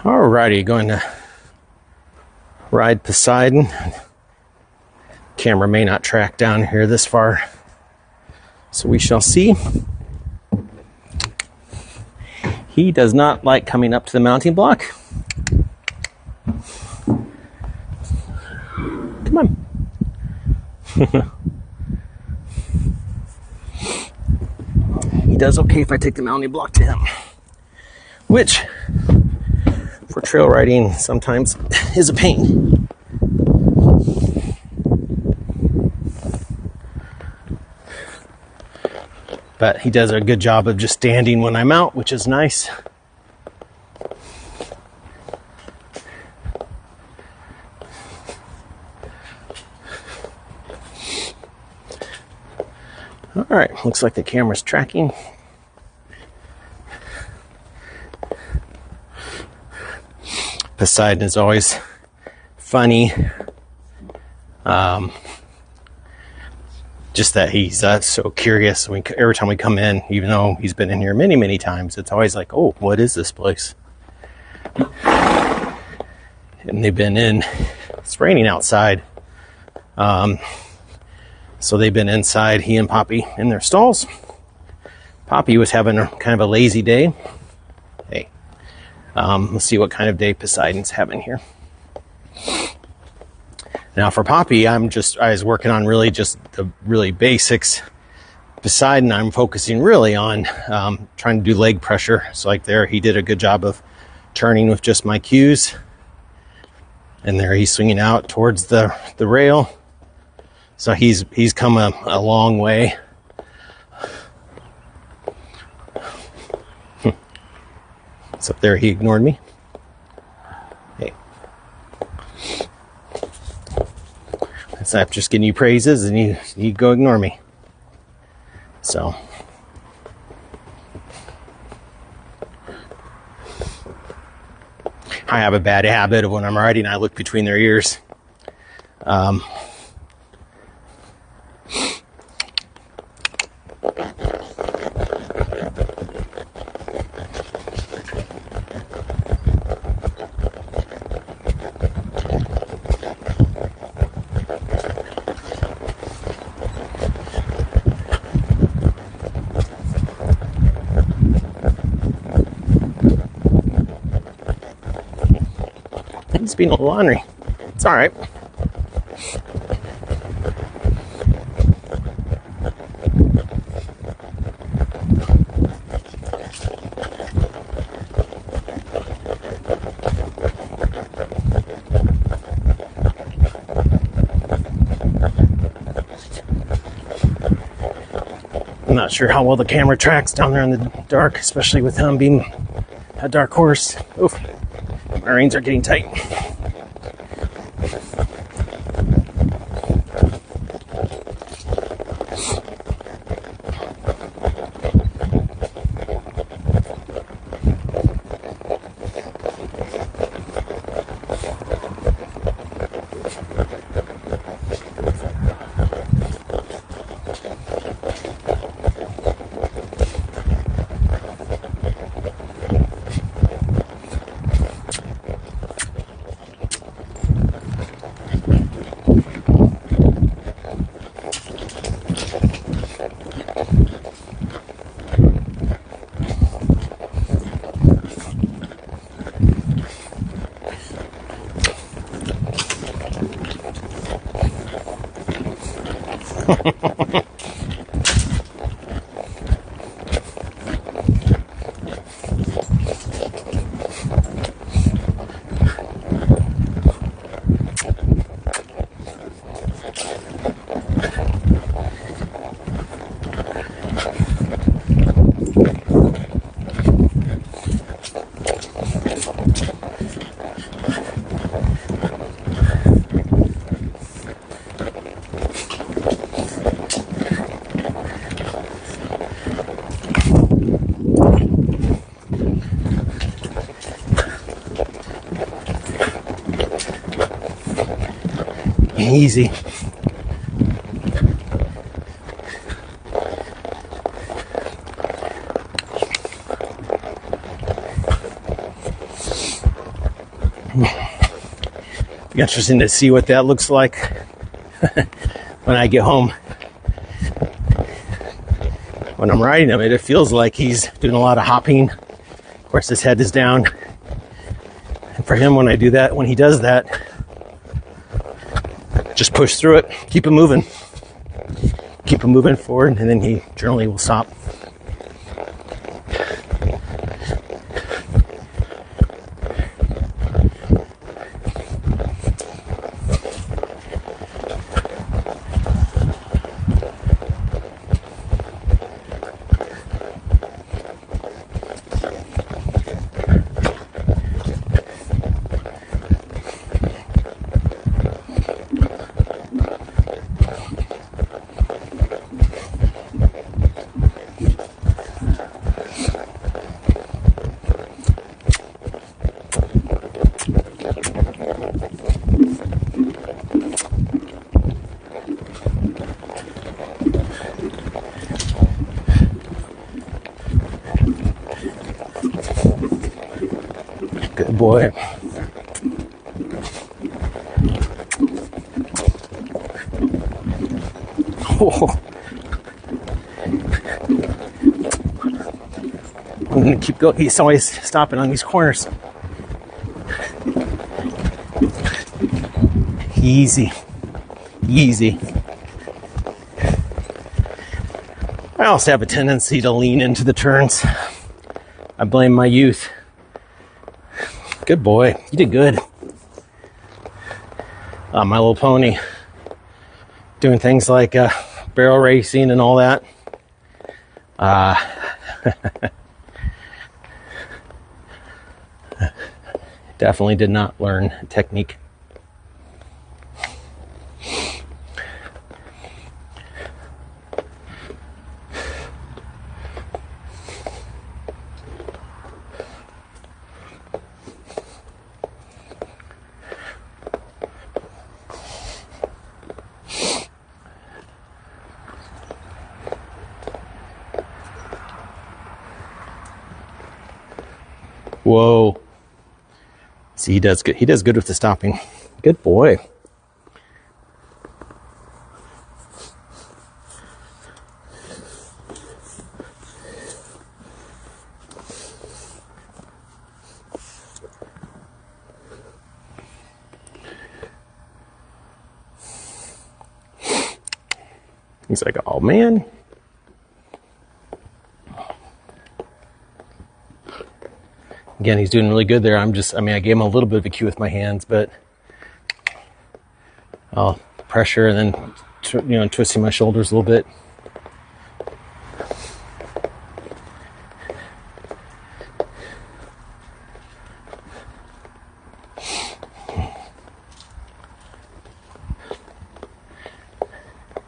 Alrighty, going to ride Poseidon. Camera may not track down here this far, so we shall see. He does not like coming up to the mounting block. Come on. He does okay if I take the mounting block to him, which for trail riding sometimes is a pain. But he does a good job of just standing when I'm out, which is nice. All right, looks like the camera's tracking. Poseidon is always funny. Just that he's so curious. Every time we come in, even though he's been in here many, many times, it's always like, oh, what is this place? And they've been in, it's raining outside. So they've been inside, he and Poppy, in their stalls. Poppy was having a kind of a lazy day. Hey, let's see what kind of day Poseidon's having here. Now for Poppy, I was working on really just the really basics. Poseidon, I'm focusing really on trying to do leg pressure. So like there, he did a good job of turning with just my cues. And there he's swinging out towards the rail. So he's come a long way. So up there he ignored me. Hey. I'm just giving you praises and you go ignore me. So. I have a bad habit of when I'm riding, I look between their ears. It's been a little ornery. It's all right. I'm not sure how well the camera tracks down there in the dark, especially with him being a dark horse. Oof. My reins are getting tight. Easy. Be interesting to see what that looks like when I get home. When I'm riding him, it feels like he's doing a lot of hopping. Of course, his head is down. And for him, when I do that, when he does that, just push through it, keep him moving. Keep him moving forward, and then he generally will stop. Good boy. Oh. I'm gonna keep going. He's always stopping on these corners. Easy. Easy. I also have a tendency to lean into the turns. I blame my youth. Good boy. You did good. My Little Pony. Doing things like barrel racing and all that. Definitely did not learn technique. Whoa. See, he does good. He does good with the stopping. Good boy. He's like, oh man. Again, he's doing really good there. I gave him a little bit of a cue with my hands, but I'll pressure and then, twisting my shoulders a little bit.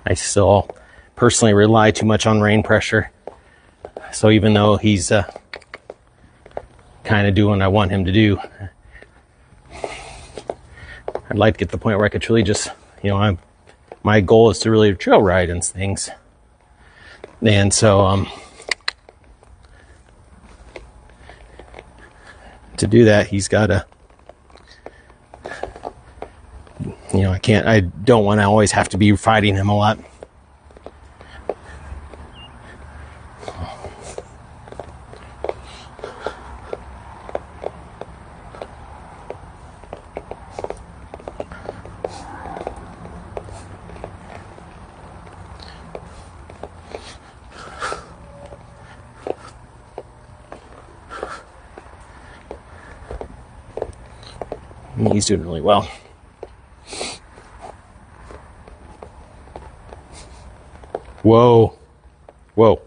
I still personally rely too much on rein pressure. So even though he's kind of doing what I want him to do, I'd like to get to the point where I could truly just, my goal is to really trail ride and things. And so, to do that, he's got to, I don't want to always have to be fighting him a lot. He's doing really well. Whoa. Whoa.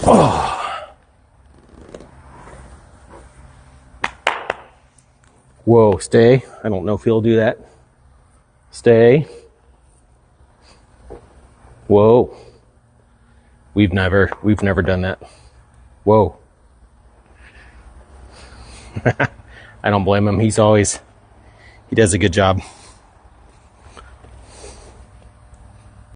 Oh. Whoa, stay. I don't know if he'll do that. Stay. Whoa. We've never done that. Whoa. I don't blame him. He does a good job.